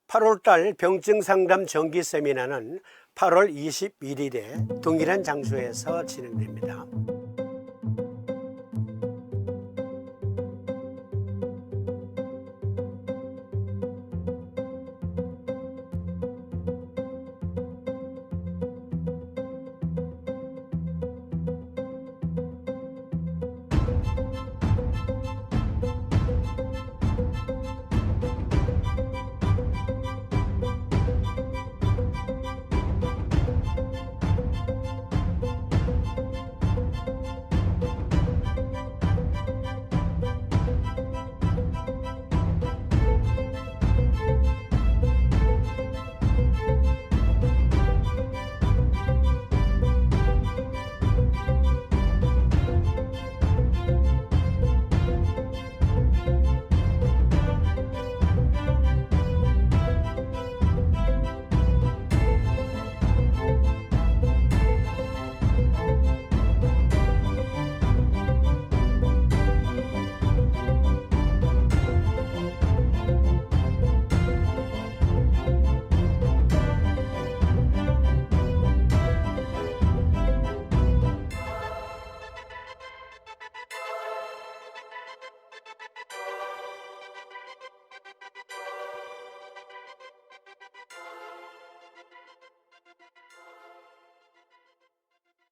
8월달 병증 상담 정기 세미나는 8월 21일에 동일한 장소에서 진행됩니다.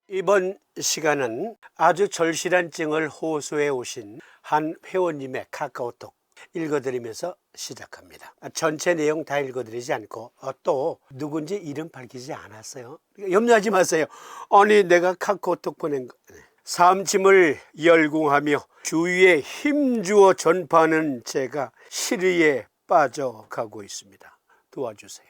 이번 시간은 아주 절실한 증을 호소해 오신 한 회원님의 카카오톡 읽어드리면서 시작합니다. 전체 내용 다 읽어드리지 않고 또 누군지 이름 밝히지 않았어요. 염려하지 마세요. 아니 내가 카카오톡 보낸 거. 삶짐을 열궁하며 주위에 힘주어 전파하는 제가 시리에 빠져가고 있습니다. 도와주세요.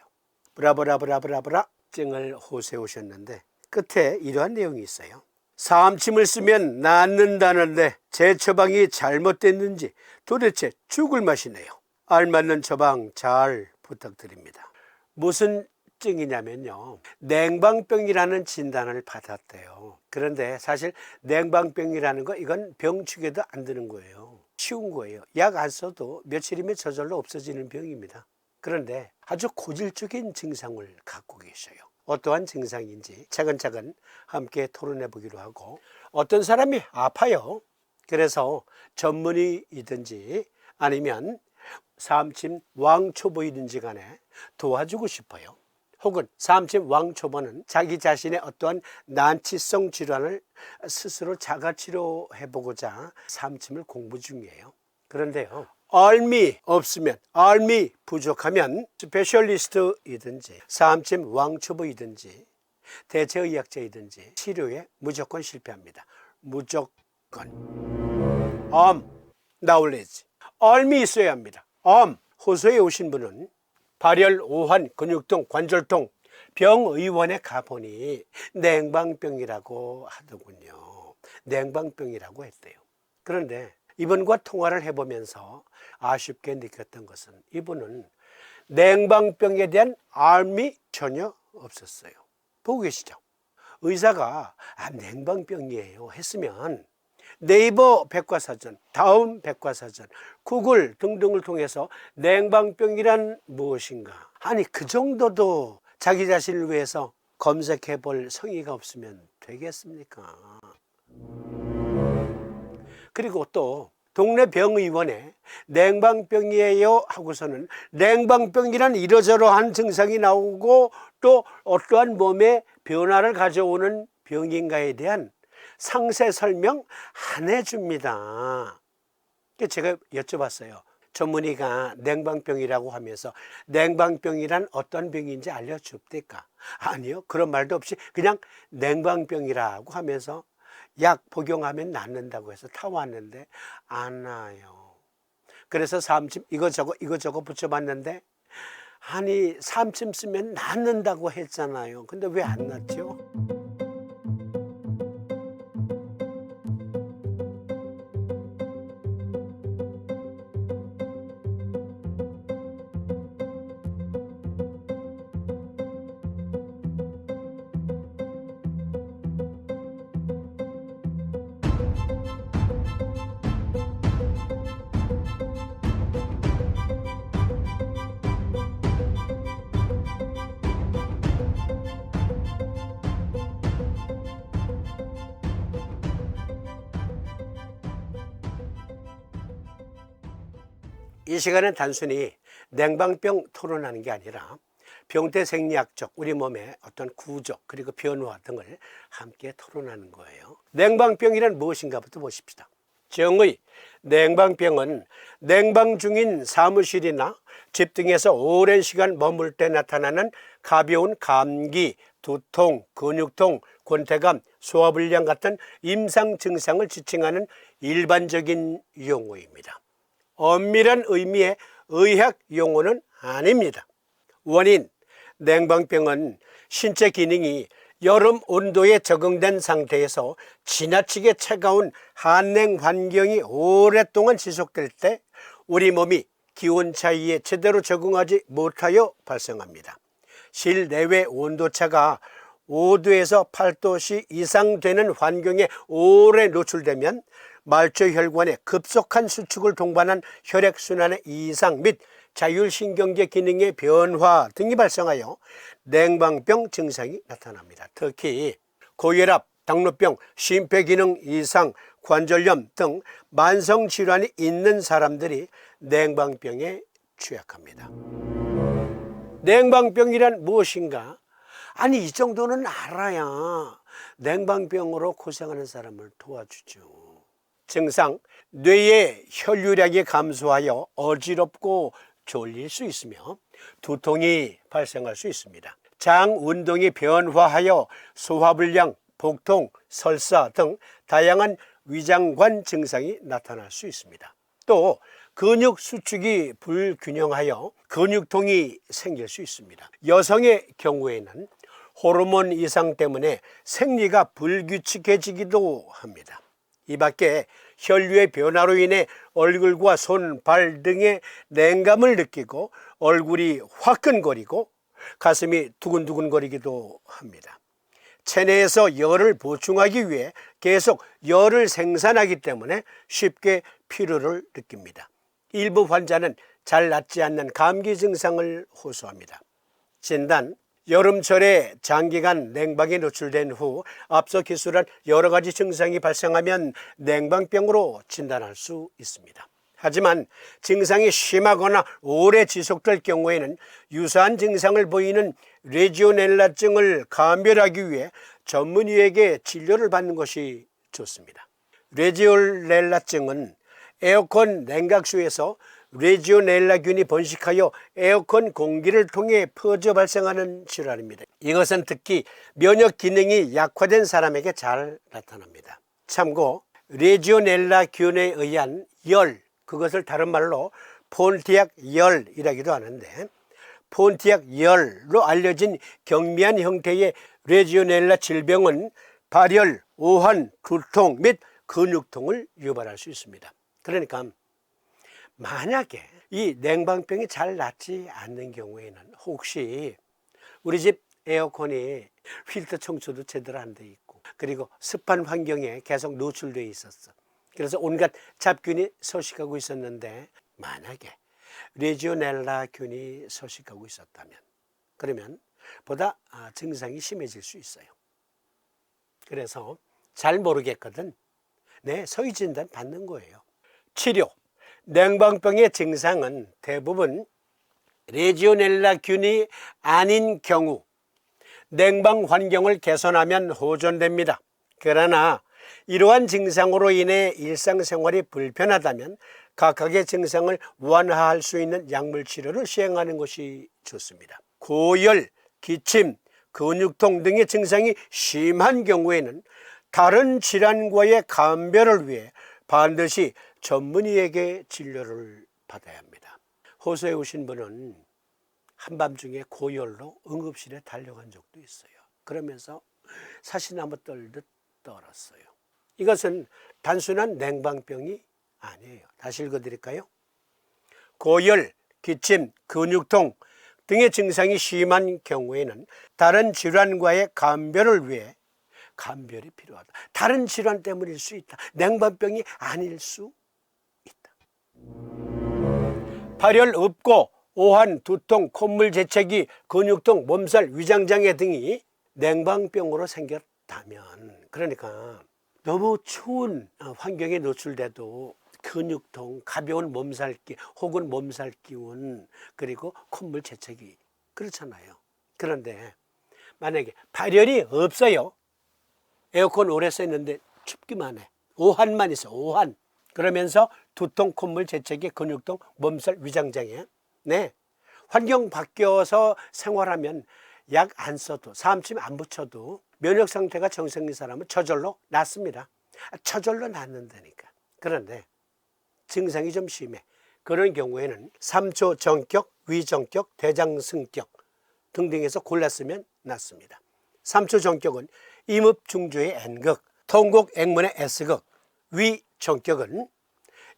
브라브라브라브라브라 증을 호소해 오셨는데 끝에 이러한 내용이 있어요. 삶침을 쓰면 낫는다는데 제 처방이 잘못됐는지 도대체 죽을 맛이네요. 알맞는 처방 잘 부탁드립니다. 무슨 증이냐면요, 냉방병이라는 진단을 받았대요. 그런데 사실 냉방병이라는 거 이건 병축에도 안 드는 거예요. 쉬운 거예요. 약 안 써도 며칠이면 저절로 없어지는 병입니다. 그런데 아주 고질적인 증상을 갖고 계셔요. 어떠한 증상인지 차근차근 함께 토론해 보기로 하고, 어떤 사람이 아파요. 그래서 전문의이든지 아니면 삶침 왕초보이든지 간에 도와주고 싶어요. 혹은 삶침 왕초보는 자기 자신의 어떠한 난치성 질환을 스스로 자가치료해 보고자 삶침을 공부 중이에요. 그런데요, 알미 없으면, 알미 부족하면 스페셜리스트이든지 삶침 왕초보이든지 대체의학자이든지 치료에 무조건 실패합니다. 무조건. 나올레지. 알미 있어야 합니다. 호소해 오신 분은 발열, 오한, 근육통, 관절통 병의원에 가보니 냉방병이라고 하더군요. 냉방병이라고 했대요. 그런데 이분과 통화를 해보면서 아쉽게 느꼈던 것은 이분은 냉방병에 대한 알미 전혀 없었어요. 보고 계시죠? 의사가 냉방병이에요 했으면 네이버 백과사전, 다음 백과사전, 구글 등등을 통해서 냉방병이란 무엇인가, 아니 그 정도도 자기 자신을 위해서 검색해 볼 성의가 없으면 되겠습니까? 그리고 또 동네 병의원에 냉방병이에요 하고서는 냉방병이란 이러저러한 증상이 나오고 또 어떠한 몸의 변화를 가져오는 병인가에 대한 상세 설명 안 해줍니다. 제가 여쭤봤어요. 전문의가 냉방병이라고 하면서 냉방병이란 어떤 병인지 알려줍니까? 아니요, 그런 말도 없이 그냥 냉방병이라고 하면서 약 복용하면 낫는다고 해서 타왔는데 안 나요. 그래서 삶침 이거저거 붙여봤는데, 아니 삶침 쓰면 낫는다고 했잖아요. 근데 왜 안 낫죠? 이 시간은 단순히 냉방병 토론하는 게 아니라 병태 생리학적 우리 몸의 어떤 구조 그리고 변화 등을 함께 토론하는 거예요. 냉방병이란 무엇인가부터 보십시다. 정의 냉방병은 냉방 중인 사무실이나 집 등에서 오랜 시간 머물 때 나타나는 가벼운 감기, 두통, 근육통, 권태감, 소화불량 같은 임상 증상을 지칭하는 일반적인 용어입니다. 엄밀한 의미의 의학 용어는 아닙니다. 원인, 냉방병은 신체 기능이 여름 온도에 적응된 상태에서 지나치게 차가운 한냉 환경이 오랫동안 지속될 때 우리 몸이 기온 차이에 제대로 적응하지 못하여 발생합니다. 실내외 온도차가 5도에서 8도씨 이상 되는 환경에 오래 노출되면 말초혈관의 급속한 수축을 동반한 혈액순환의 이상 및 자율신경계 기능의 변화 등이 발생하여 냉방병 증상이 나타납니다. 특히 고혈압, 당뇨병, 심폐기능 이상, 관절염 등 만성질환이 있는 사람들이 냉방병에 취약합니다. 냉방병이란 무엇인가? 아니, 이 정도는 알아야 냉방병으로 고생하는 사람을 도와주죠. 증상, 뇌의 혈류량이 감소하여 어지럽고 졸릴 수 있으며 두통이 발생할 수 있습니다. 장 운동이 변화하여 소화불량, 복통, 설사 등 다양한 위장관 증상이 나타날 수 있습니다. 또 근육 수축이 불균형하여 근육통이 생길 수 있습니다. 여성의 경우에는 호르몬 이상 때문에 생리가 불규칙해지기도 합니다. 이 밖에 혈류의 변화로 인해 얼굴과 손, 발 등의 냉감을 느끼고 얼굴이 화끈거리고 가슴이 두근두근거리기도 합니다. 체내에서 열을 보충하기 위해 계속 열을 생산하기 때문에 쉽게 피로를 느낍니다. 일부 환자는 잘 낫지 않는 감기 증상을 호소합니다. 진단, 여름철에 장기간 냉방에 노출된 후 앞서 기술한 여러 가지 증상이 발생하면 냉방병으로 진단할 수 있습니다. 하지만 증상이 심하거나 오래 지속될 경우에는 유사한 증상을 보이는 레지오넬라증을 감별하기 위해 전문의에게 진료를 받는 것이 좋습니다. 레지오넬라증은 에어컨 냉각수에서 레지오넬라균이 번식하여 에어컨 공기를 통해 퍼져 발생하는 질환입니다. 이것은 특히 면역 기능이 약화된 사람에게 잘 나타납니다. 참고 레지오넬라균에 의한 열, 그것을 다른 말로 폰티악 열이라기도 하는데 폰티악 열로 알려진 경미한 형태의 레지오넬라 질병은 발열, 오한, 두통 및 근육통을 유발할 수 있습니다. 그러니까 만약에 이 냉방병이 잘 낫지 않는 경우에는 혹시 우리 집 에어컨이 필터 청소도 제대로 안 돼 있고 그리고 습한 환경에 계속 노출되어 있었어. 그래서 온갖 잡균이 서식하고 있었는데 만약에 레지오넬라균이 서식하고 있었다면 그러면 보다 증상이 심해질 수 있어요. 그래서 잘 모르겠거든 서의 진단 받는 거예요. 치료, 냉방병의 증상은 대부분 레지오넬라균이 아닌 경우 냉방 환경을 개선하면 호전됩니다. 그러나 이러한 증상으로 인해 일상생활이 불편하다면 각각의 증상을 완화할 수 있는 약물 치료를 시행하는 것이 좋습니다. 고열, 기침, 근육통 등의 증상이 심한 경우에는 다른 질환과의 감별을 위해 반드시 전문의에게 진료를 받아야 합니다. 호소해 오신 분은 한밤중에 고열로 응급실에 달려간 적도 있어요. 그러면서 사시나무 떨듯 떨었어요. 이것은 단순한 냉방병이 아니에요. 다시 읽어드릴까요? 고열, 기침, 근육통 등의 증상이 심한 경우에는 다른 질환과의 감별을 위해 감별이 필요하다. 다른 질환 때문일 수 있다. 냉방병이 아닐 수 있다. 발열 없고 오한, 두통, 콧물 재채기, 근육통, 몸살, 위장장애 등이 냉방병으로 생겼다면 그러니까 너무 추운 환경에 노출돼도 근육통, 가벼운 몸살기 혹은 몸살 기운, 그리고 콧물 재채기, 그렇잖아요. 그런데 만약에 발열이 없어요. 에어컨 오래 썼는데 춥기만 해. 오한만 있어, 오한. 그러면서 두통, 콧물 재채기, 근육통, 몸살, 위장장애. 네. 환경 바뀌어서 생활하면 약 안 써도, 사암침 안 붙여도 면역 상태가 정상인 사람은 저절로 낫습니다. 저절로 낫는다니까. 그런데 증상이 좀 심해. 그런 경우에는 삼초 정격, 위정격, 대장승격 등등에서 골랐으면 낫습니다. 삼초 정격은 임읍 중주의 N극, 통곡 액문의 S극, 위정격은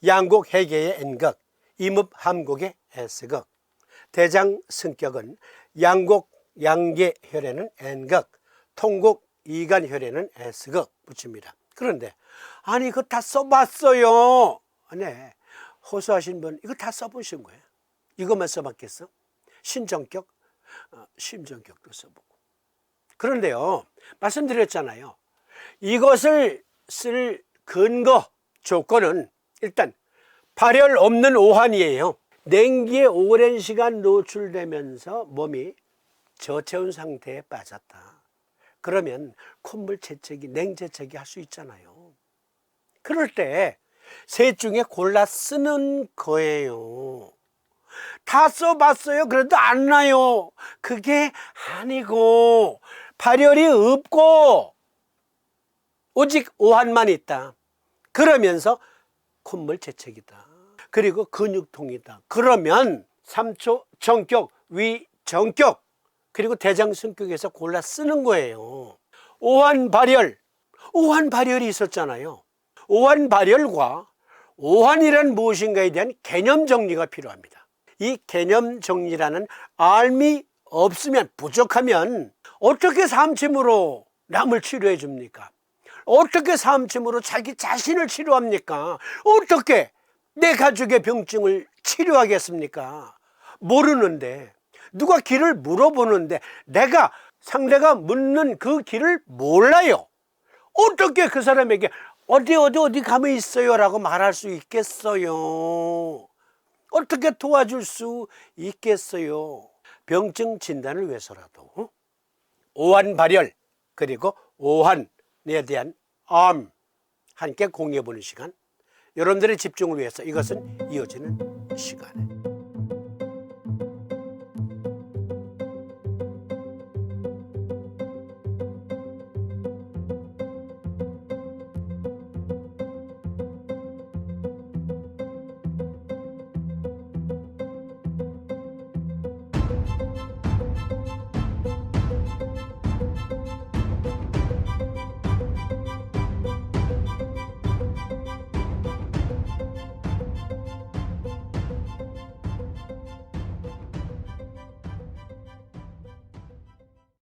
양곡 해계의 N극, 임읍 함곡의 S극, 대장승격은 양곡 양계혈에는 N극, 통곡 이간혈에는 S극 붙입니다. 그런데 아니 이거 다 써봤어요. 네, 호소하신 분 이거 다 써보신 거예요. 이것만 써봤겠어? 신정격, 심정격도 써보고. 그런데요, 말씀드렸잖아요. 이것을 쓸 근거, 조건은 일단 발열 없는 오한이에요. 냉기에 오랜 시간 노출되면서 몸이 저체온 상태에 빠졌다. 그러면 콧물 재채기, 냉재채기 할 수 있잖아요. 그럴 때 셋 중에 골라 쓰는 거예요. 다 써봤어요. 그래도 안 나요. 그게 아니고 발열이 없고 오직 오한만 있다. 그러면서 콧물 재채기다. 그리고 근육통이다. 그러면 삼초 정격, 위정격, 그리고 대장승격에서 골라 쓰는 거예요. 오한 발열이 있었잖아요. 오한 발열과 오한이란 무엇인가에 대한 개념 정리가 필요합니다. 이 개념 정리라는 알미 없으면, 부족하면 어떻게 사암침으로 남을 치료해 줍니까? 어떻게 사암침으로 자기 자신을 치료합니까? 어떻게 내 가족의 병증을 치료하겠습니까? 모르는데, 누가 길을 물어보는데 내가 상대가 묻는 그 길을 몰라요. 어떻게 그 사람에게 어디 가면 있어요 라고 말할 수 있겠어요? 어떻게 도와줄 수 있겠어요? 병증 진단을 위해서라도 오한 발열, 그리고 오한에 대한 암 함께 공유해 보는 시간, 여러분들의 집중을 위해서 이것은 이어지는 시간에